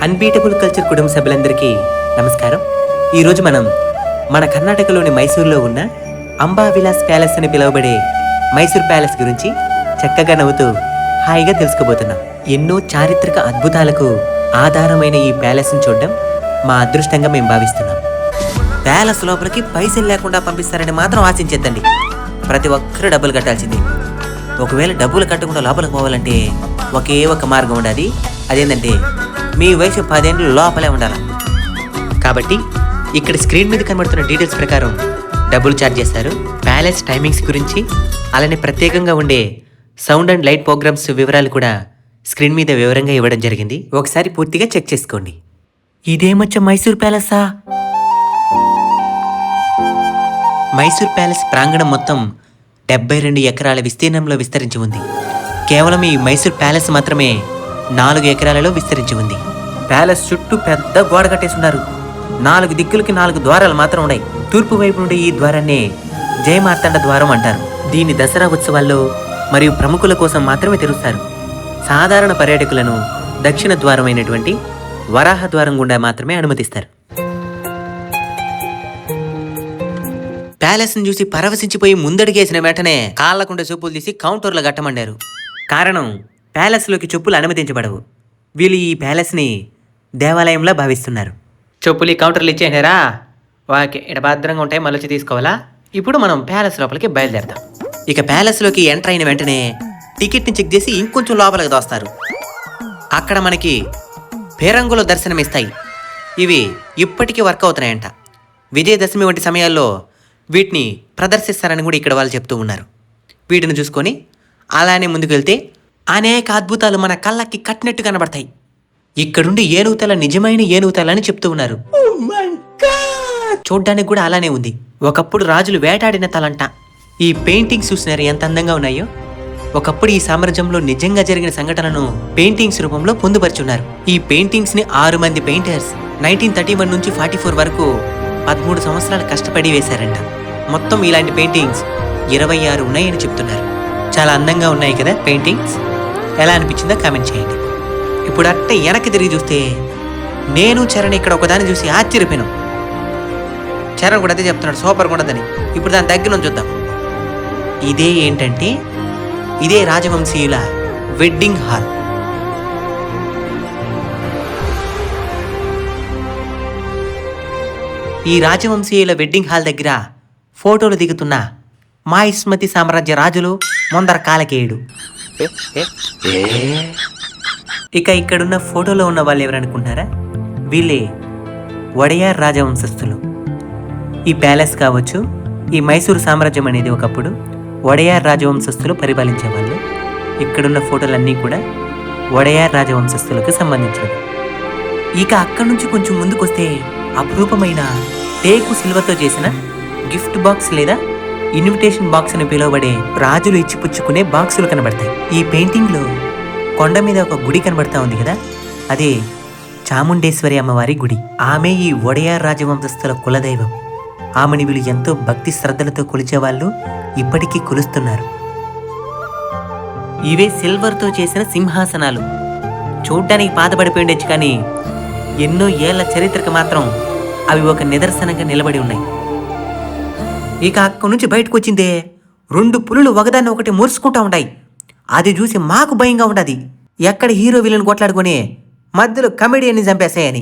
Unbeatable culture కుటుంబ సభ్యులందరికీ నమస్కారం. ఈరోజు మనం మన కర్ణాటకలోని మైసూరులో ఉన్న అంబా విలాస్ ప్యాలెస్ అని పిలువబడే మైసూర్ ప్యాలెస్ గురించి చక్కగా నవ్వుతూ హాయిగా తెలుసుకోబోతున్నాం. ఎన్నో చారిత్రక అద్భుతాలకు ఆధారమైన ఈ ప్యాలెస్ని చూడడం మా అదృష్టంగా మేము భావిస్తున్నాం. ప్యాలెస్ లోపలికి పైసలు లేకుండా పంపిస్తారని మాత్రం ఆశించద్దండి. ప్రతి ఒక్కరూ డబ్బులు కట్టాల్సిందే. ఒకవేళ డబ్బులు కట్టకుండా లోపలికి పోవాలంటే ఒకే ఒక మార్గం ఉండాలి. అదేంటంటే మీ వయసు 10 ఏళ్ళు లోపలే ఉండాలి. కాబట్టి ఇక్కడ స్క్రీన్ మీద కనబడుతున్న డీటెయిల్స్ ప్రకారం డబ్బులు ఛార్జ్ చేస్తారు. ప్యాలెస్ టైమింగ్స్ గురించి అలానే ప్రత్యేకంగా ఉండే సౌండ్ అండ్ లైట్ ప్రోగ్రామ్స్ వివరాలు కూడా స్క్రీన్ మీద వివరంగా ఇవ్వడం జరిగింది. ఒకసారి పూర్తిగా చెక్ చేసుకోండి. ఇదేమొచ్చ మైసూర్ ప్యాలెసా? మైసూర్ ప్యాలెస్ ప్రాంగణం మొత్తం 72 ఎకరాల విస్తీర్ణంలో విస్తరించి ఉంది. కేవలం ఈ మైసూర్ ప్యాలెస్ మాత్రమే 4 ఎకరాలలో విస్తరించి ఉంది. ప్యాలెస్ చుట్టూ పెద్ద గోడ కట్టేస్తున్నారు. 4 దిక్కులకి 4 ద్వారాలు మాత్రం ఉన్నాయి. తూర్పు వైపు నుండి ఈ ద్వారాన్ని జయమార్తాండ ద్వారం అంటారు. దీన్ని దసరా ఉత్సవాల్లో మరియు ప్రముఖుల కోసం మాత్రమే తెరుస్తారు. సాధారణ పర్యాటకులను దక్షిణ ద్వారం అయినటువంటి వరాహ ద్వారం గుండా మాత్రమే అనుమతిస్తారు. ప్యాలెస్ని చూసి పరవశించిపోయి ముందడిగేసిన వెంటనే కాళ్ళకుండే చెప్పులు తీసి కౌంటర్లో కట్టమండారు. కారణం, ప్యాలెస్లోకి చెప్పులు అనుమతించబడవు. వీళ్ళు ఈ ప్యాలెస్ని దేవాలయంలా భావిస్తున్నారు. చెప్పులు ఈ కౌంటర్లు ఇచ్చేసారా? ఓకే, ఇక్కడ భద్రంగా ఉంటాయి, మళ్ళీ వచ్చి తీసుకోవాలా? ఇప్పుడు మనం ప్యాలెస్ లోపలికి బయలుదేరదాం. ఇక ప్యాలెస్లోకి ఎంటర్ అయిన వెంటనే టికెట్ని చెక్ చేసి ఇంకొంచెం లోపలికి దోస్తారు. అక్కడ మనకి పేరంగులు దర్శనమిస్తాయి. ఇవి ఇప్పటికీ వర్క్ అవుతున్నాయంట. విజయదశమి వంటి సమయాల్లో వీటిని ప్రదర్శిస్తారని కూడా ఇక్కడ వాళ్ళు చెప్తూ ఉన్నారు. వీటిని చూసుకొని అలానే ముందుకు వెళ్తే అనేక అద్భుతాలు మన కళ్ళకి కట్టినట్టు కనబడతాయి. ఇక్కడుండి ఏనుగుతల నిజమైన ఏనుగుతల అని చెప్తూ ఉన్నారు. చూడ్డానికి కూడా అలానే ఉంది. ఒకప్పుడు రాజులు వేటాడిన తలంట. ఈ పెయింటింగ్స్ చూసినారు ఎంత అందంగా ఉన్నాయో. ఒకప్పుడు ఈ సామ్రాజ్యంలో నిజంగా జరిగిన సంఘటనను పెయింటింగ్స్ రూపంలో పొందుపరుచున్నారు. ఈ పెయింటింగ్స్ ని 6 మంది పెయింటర్స్ 1931 నుంచి 44 వరకు 13 సంవత్సరాలు కష్టపడి వేశారంట. మొత్తం ఇలాంటి పెయింటింగ్స్ 26 ఉన్నాయని చెప్తున్నారు. చాలా అందంగా ఉన్నాయి కదా పెయింటింగ్స్. ఎలా అనిపించిందో కామెంట్ చేయండి. ఇప్పుడు అట్ట వెనక్కి తిరిగి చూస్తే నేను చరణ్ ఇక్కడ ఒకదాన్ని చూసి ఆశ్చర్యపోయాను. చరణ్ కూడా అదే చెప్తున్నాడు, సూపర్గా ఉండదని. ఇప్పుడు దాని దగ్గర నుంచి చూద్దాం. ఇదే ఏంటంటే ఇదే రాజవంశీయుల వెడ్డింగ్ హాల్. ఈ రాజవంశీయుల వెడ్డింగ్ హాల్ దగ్గర ఫోటోలు దిగుతున్న మా ఇస్మతి సామ్రాజ్య రాజులు ముందర కాలకేయుడు. ఇక ఇక్కడున్న ఫోటోలో ఉన్న వాళ్ళు ఎవరనుకుంటున్నారా? వీళ్ళే వడయార్ రాజవంశస్థులు. ఈ ప్యాలెస్ కావచ్చు, ఈ మైసూరు సామ్రాజ్యం అనేది ఒకప్పుడు వడయార్ రాజవంశస్థులు పరిపాలించేవాళ్ళు. ఇక్కడున్న ఫోటోలన్నీ కూడా వడయార్ రాజవంశస్థులకు సంబంధించినవి. ఇక అక్కడి నుంచి కొంచెం ముందుకొస్తే అపురూపమైన టేకు సిల్వర్తో చేసిన గిఫ్ట్ బాక్స్ లేదా ఇన్విటేషన్ బాక్స్ అని పిలువబడే రాజులు ఇచ్చిపుచ్చుకునే బాక్సులు కనబడతాయి. ఈ పెయింటింగ్లో కొండ మీద ఒక గుడి కనబడతా ఉంది కదా, అదే చాముండేశ్వరి అమ్మవారి గుడి. ఆమె ఈ వడయార్ రాజవంశస్థుల కులదైవం. ఆమెని వీళ్ళు ఎంతో భక్తి శ్రద్ధలతో కొలిచేవాళ్ళు ఇప్పటికీ కొలుస్తున్నారు. ఇవే సిల్వర్తో చేసిన సింహాసనాలు. చూడ్డానికి పాతబడిపోయి ఉండొచ్చు, కానీ ఎన్నో ఏళ్ల చరిత్రకు మాత్రం అవి ఒక నిదర్శనంగా నిలబడి ఉన్నాయి. ఇక అక్కడి నుంచి బయటకు వచ్చిందే 2 పులులు ఒకదాన్ని ఒకటి మురుసుకుంటా ఉంటాయి. అది చూసి మాకు భయంగా ఉండదు. ఎక్కడ హీరో విలన్ కొట్లాడుకొని మధ్యలో కమెడియన్ని చంపేస్తాయని.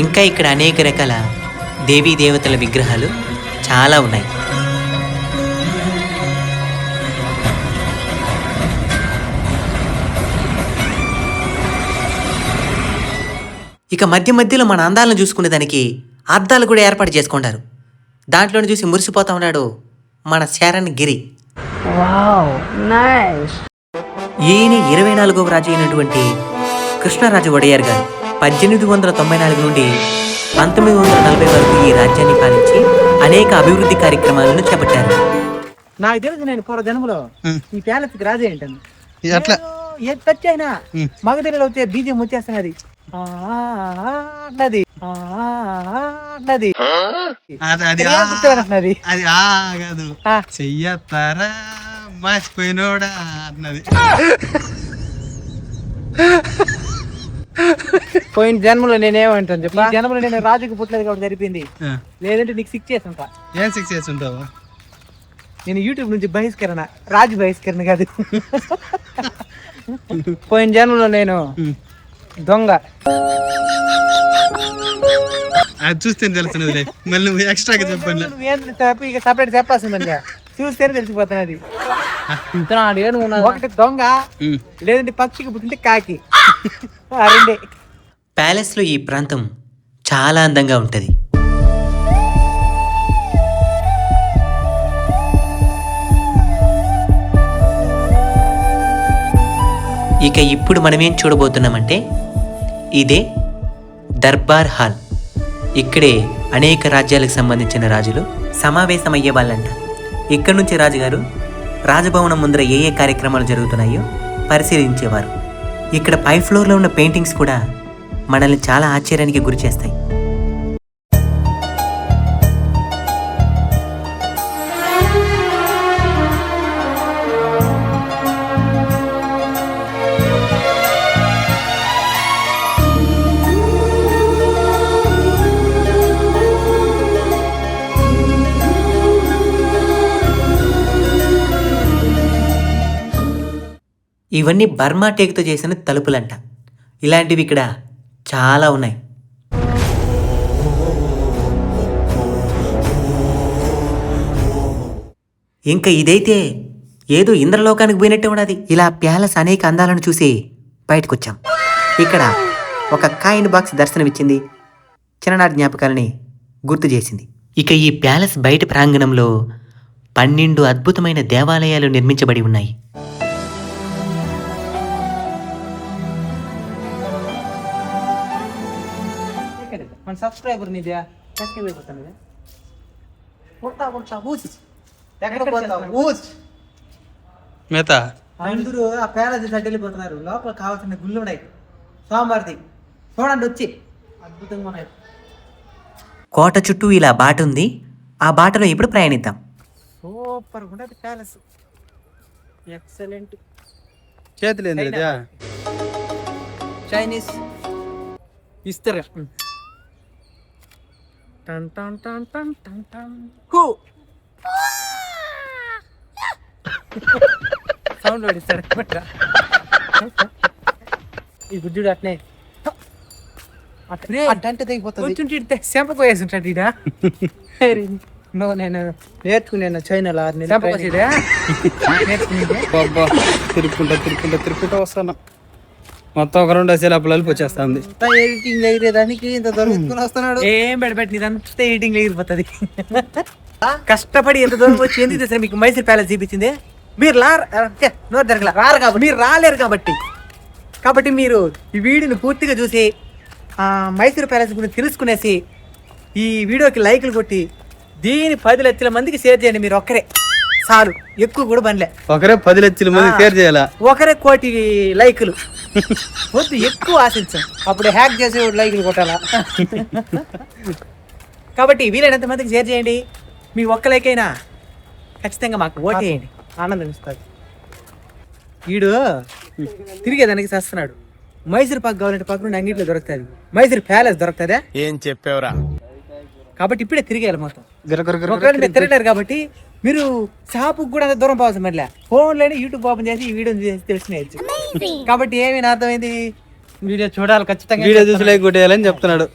ఇంకా ఇక్కడ అనేక రకాల దేవీ దేవతల విగ్రహాలు చాలా ఉన్నాయి. ఇక మధ్యలో మన అందాలను చూసుకునేదానికి అద్దాలు కూడా ఏర్పాటు చేసుకుంటారు. దాంట్లోనే చూసి మురిసిపోతా ఉన్నాడు మన శరణ్ గిరి. ఈయన 24వ రాజు అయినటువంటి కృష్ణరాజు వడయార్ గారు 1894 నుండి 1940 వరకు ఈ రాజ్యాన్ని పాలించి అనేక అభివృద్ధి కార్యక్రమాలను చేపట్టారు. నాకు తెలుసు, నేను పూర్వ జన్మలో ఈ ప్యాలెస్ కి రాజే ఏంటని. ఏ టచ్ అయినా మగధీరలో వచ్చే బీజం వచ్చేస్తున్నది. చెయ్యతారా మర్చిపోయినోడా అన్నది. పోయిన జన్మలో నేనేమంటాను చెప్పి జన్మలో నేను రాజుకి పుట్టలేదు కాబట్టి సరిపోయింది, లేదంటే నీకు 6 years ఉంటా. ఏం 6 years ఉంటావు? నేను యూట్యూబ్ నుంచి బహిష్కరణ, రాజు బహిష్కరణ కాదు. పోయిన జన్మలో నేను దొంగ. అది చూస్తే తెలుస్తున్నది, మళ్ళీ నువ్వు ఎక్స్ట్రాగా చెప్పండి. ఇక సపరేట్ చెప్పాల్సిందండి, చూస్తేనే తెలిసిపోతున్నది. ఒకటి దొంగ, లేదంటే పక్షికి పుట్టింటే కాకి. రెండే. ప్యాలెస్లో ఈ ప్రాంతం చాలా అందంగా ఉంటుంది. ఇక ఇప్పుడు మనమేం చూడబోతున్నామంటే ఇదే దర్బార్ హాల్. ఇక్కడే అనేక రాజ్యాలకు సంబంధించిన రాజులు సమావేశమయ్యే వాళ్ళంట. ఇక్కడ నుంచి రాజుగారు రాజభవనం ముందర ఏ ఏ కార్యక్రమాలు జరుగుతున్నాయో పరిశీలించేవారు. ఇక్కడ పై ఫ్లోర్లో ఉన్న పెయింటింగ్స్ కూడా మనల్ని చాలా ఆశ్చర్యానికి గురి చేస్తాయి. ఇవన్నీ బర్మా టేకుతో చేసిన తలుపులంట. ఇలాంటివి ఇక్కడ చాలా ఉన్నాయి. ఇంకా ఇదైతే ఏదో ఇంద్రలోకానికి పోయినట్టే ఉన్నది. ఇలా ప్యాలెస్ అనేక అందాలను చూసి బయటకు వచ్చాం. ఇక్కడ ఒక కాయిన్ బాక్స్ దర్శనమిచ్చింది, చిన్ననాటి జ్ఞాపకాలని గుర్తు చేసింది. ఇక ఈ ప్యాలెస్ బయట ప్రాంగణంలో 12 అద్భుతమైన దేవాలయాలు నిర్మించబడి ఉన్నాయి. మన సబ్స్క్రైబర్ నీదే సబ్స్క్రైబ్ అయిపోతాను. మేత అందరూ ఆ ప్యాలెస్ సైడ్ వెళ్ళిపోతున్నారు. లోపల కావాల్సిన గుళ్ళు ఉన్నాయి, సోమవారిది చూడండి వచ్చి అద్భుతంగా ఉన్నాయి. కోట చుట్టూ ఇలా బాట ఉంది. ఆ బాటలో ఇప్పుడు ప్రయాణిద్దాం. సూపర్ ఉంటుంది ప్యాలెస్, ఎక్సలెంట్. చేతులు ఏంది చైనీస్ ఇస్తారు. టన్ టన్ టన్ టన్ టన్ టన్ హూ సౌండ్ పడిస్తాడు. ఈ గుడ్డు అట్నే అంటే తెగిపోతుంది. సెంపకు వేసి ఉంటాడు ఈడ. నువ్వు నేను నేర్చుకున్నాను చైనాలో తిరుక్కుంటా వస్తాను. మొత్తం ఒక 2 వేసే లోపల వచ్చేస్తుంది. ఎడిటింగ్ ఎగిరేదానికి ఇంత దొరుకుతుని వస్తున్నాడు. ఏం పెడబెట్టి ఇదంతా ఎడిటింగ్ ఎగిరిపోతుంది. కష్టపడి ఎంత దూరం వచ్చి ఎందుకు సార్ మీకు మైసూర్ ప్యాలెస్ చూపించింది? మీరు రారు కాబట్టి, మీరు రాలేరు కాబట్టి మీరు ఈ వీడియోని పూర్తిగా చూసి మైసూర్ ప్యాలెస్ గురించి తెలుసుకునేసి ఈ వీడియోకి లైకులు కొట్టి దీని 10 లక్షల మందికి షేర్ చేయండి. మీరు ఒక్కరే చాలు, ఎక్కువ కూడా పనిలే. ఒకరే 10 లక్షల మంది షేర్ చేయాలా? ఒకరే 1 కోటి లైకులు వద్దు, ఎక్కువ ఆశించాం. అప్పుడు హ్యాక్ చేసే లైకులు కొట్టాలా. కాబట్టి వీలైనంత మందికి షేర్ చేయండి. మీ ఒక్క లైక్ అయినా ఖచ్చితంగా మాకు ఓటేయండి, ఆనందం ఇస్తుంది. వీడు తిరిగేదానికి చేస్తున్నాడు. మైసూర్ పాక్ కావాలంటే పక్కన అంగిట్లో దొరుకుతుంది, మైసూర్ ప్యాలెస్ దొరుకుతుందా? ఏం చెప్పావురా? కాబట్టి ఇప్పుడే తిరిగేయాలి మొత్తం. తిరగలేరు కాబట్టి మీరు షాపుకి కూడా అంత దూరం పోవాల్సి మళ్ళీ ఫోన్లోనే యూట్యూబ్ ఓపెన్ చేసి ఈ వీడియో తెలిసినేయచ్చు. కాబట్టి ఏమైనా అర్థమైంది, వీడియో చూడాలి ఖచ్చితంగా. వీడియో చూసి లైక్ కొట్టేయాలని చెప్తున్నాడు.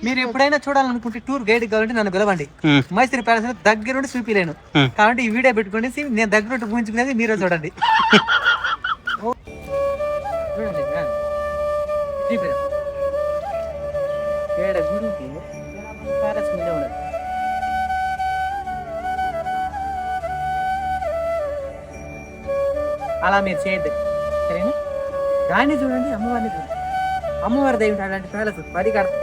మీరు ఎప్పుడైనా చూడాలనుకుంటే టూర్ గైడ్ కావాలంటే నన్ను పిలవండి. మైసూర్ ప్యాలెస్ దగ్గరుండి చూపిలేను కాబట్టి ఈ వీడియో పెట్టుకుని నేను దగ్గరుండి ఊహించుకునేది మీరు చూడండి. అలా మీరు చేయద్దు, సరేనా? దాన్ని చూడండి, అమ్మవారిని చూడండి. అమ్మవారి దైవం అలాంటి ప్యాలెస్ 10 కడతాం.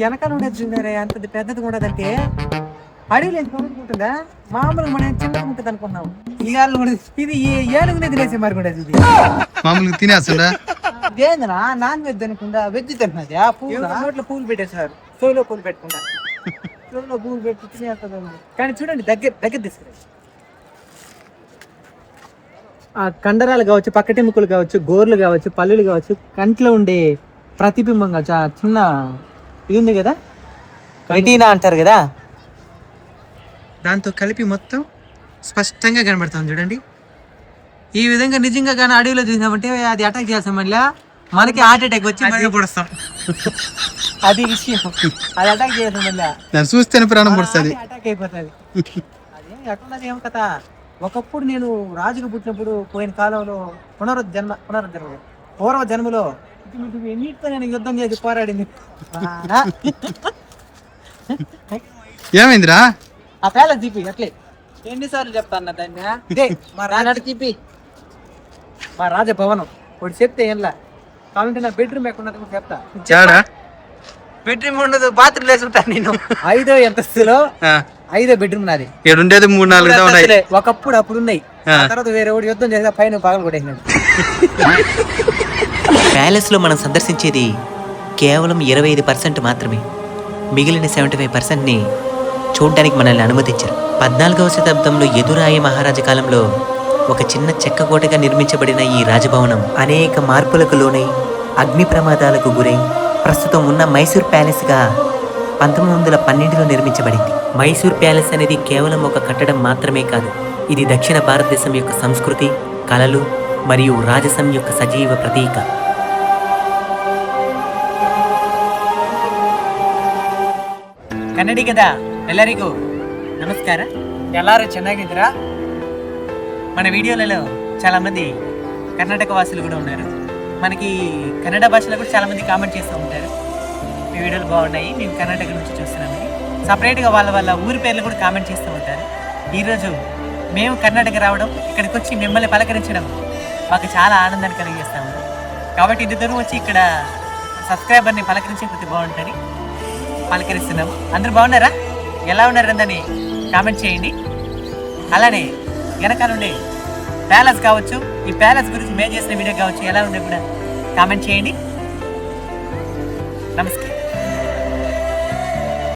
వెనకాల ఉండేది చూడారే, అంత పెద్దది ఉండదంటే అడవిలో ఉంటుందా? మామూలుగా మనం చిన్నగా ఉంటుంది అనుకున్నాం. ఇది ఏనుగునే తినేసి మరి కూడా ఇది మామూలుగా తినేస్తుందా? ఏందనా నాన్ వెజ్ అనుకుంటా, వెజ్ తిన్నది. ఆ పూలు నోట్లో పూలు పెట్టేసారు, చెవులో పూలు పెట్టుకుంటా, చెవులో పూలు పెట్టి తినేస్తుంది. కానీ చూడండి దగ్గర తీసుకురా. ఆ కండరాలు కావచ్చు, పక్కటెముకలు కావచ్చు, గోర్లు కావచ్చు, పళ్ళులు కావచ్చు, కంట్లో ఉండే ప్రతిబింబం కావచ్చు, ఆ చిన్న ఇది ఉంది కదా, రెటీనా అంటారు కదా, దాంతో కలిపి మొత్తం స్పష్టంగా కనబడుతుంది చూడండి. ఈ విధంగా నిజంగా కానీ అడవిలో చూసామంటే అది అటాక్ చేస్తాం, మళ్ళీ మనకి హార్ట్ అటాక్ వచ్చి మళ్ళీ పొడుస్తాం. అది విషయం, అది అటాక్ చేస్తాం, మళ్ళీ దాన్ని చూస్తేనే ప్రాణం పడుతుంది. అటాక్ అయిపోతుంది. అదే ఎట్లున్నది ఏం కథ. ఒకప్పుడు నేను రాజుకు పుట్టినప్పుడు పోయిన కాలంలో పూర్వ జన్మలో ఎన్నిటితో నేను యుద్ధం చేసి పోరాడింది. ఏమైందిరా? ఆ ప్యాలెస్ తీపి అట్లే ఎన్నిసార్లు చెప్తాను దాన్ని. ఇదే మా రాజు తీపి, మా రాజభవనం ఒకటి చెప్తే ఏంలా కావాలంటే నా బెడ్రూమ్ ఎక్కడున్నది కూడా చెప్తా. చాడా బెడ్రూమ్ ఉండదు, బాత్రూమ్ వేసుకుంటాను నేను. 5వ అంతస్తులో 5వ బెడ్రూమ్ నాది. ఉండేది 3-4 ఉన్నాయి. ఒకప్పుడు అప్పుడు ఉన్నాయి, తర్వాత వేరే ఒకటి యుద్ధం చేసి పైన పగలు కొట్టేసినాడు. ప్యాలెస్ లో మనం సందర్శించేది కేవలం 25% మాత్రమే. మిగిలిన 75%ని చూడడానికి మనల్ని అనుమతించారు. 14వ శతాబ్దంలో ఎదురాయ మహారాజు కాలంలో ఒక చిన్న చెక్క కోటగా నిర్మించబడిన ఈ రాజభవనం అనేక మార్పులకు లోనై అగ్ని ప్రమాదాలకు గురై ప్రస్తుతం ఉన్న మైసూర్ ప్యాలెస్గా 1912లో నిర్మించబడింది. మైసూర్ ప్యాలెస్ అనేది కేవలం ఒక కట్టడం మాత్రమే కాదు, ఇది దక్షిణ భారతదేశం యొక్క సంస్కృతి, కళలు మరియు రాజసం యొక్క సజీవ ప్రతీక. ಕನ್ನಡಿಗದ ಎಲ್ಲರಿಗೂ ನಮಸ್ಕಾರ. ಎಲ್ಲರೂ ಚೆನ್ನಾಗಿದ್ದೀರಾ? మన వీడియోలలో చాలామంది కర్ణాటక వాసులు కూడా ఉన్నారు. మనకి కన్నడ భాషలో కూడా చాలామంది కామెంట్ చేస్తూ ఉంటారు, మీ వీడియోలు బాగున్నాయి, మేము కర్ణాటక నుంచి చూస్తున్నామని. సపరేట్గా వాళ్ళ ఊరి పేర్లు కూడా కామెంట్ చేస్తూ ఉంటారు. ఈరోజు మేము కర్ణాటక రావడం, ఇక్కడికి వచ్చి మిమ్మల్ని పలకరించడం మాకు చాలా ఆనందాన్ని కలిగిస్తాము. కాబట్టి ఇంటి దూరం వచ్చి ఇక్కడ సబ్స్క్రైబర్ని పలకరించే కొద్ది బాగుంటుంది, పలకరిస్తున్నాము. అందరూ బాగున్నారా? ఎలా ఉన్నారని కామెంట్ చేయండి. అలానే వెనకాల ఉండే ప్యాలెస్ కావచ్చు, ఈ ప్యాలెస్ గురించి మేము చేసిన వీడియో కావచ్చు, ఎలా ఉండే కూడా కామెంట్ చేయండి. నమస్కారం.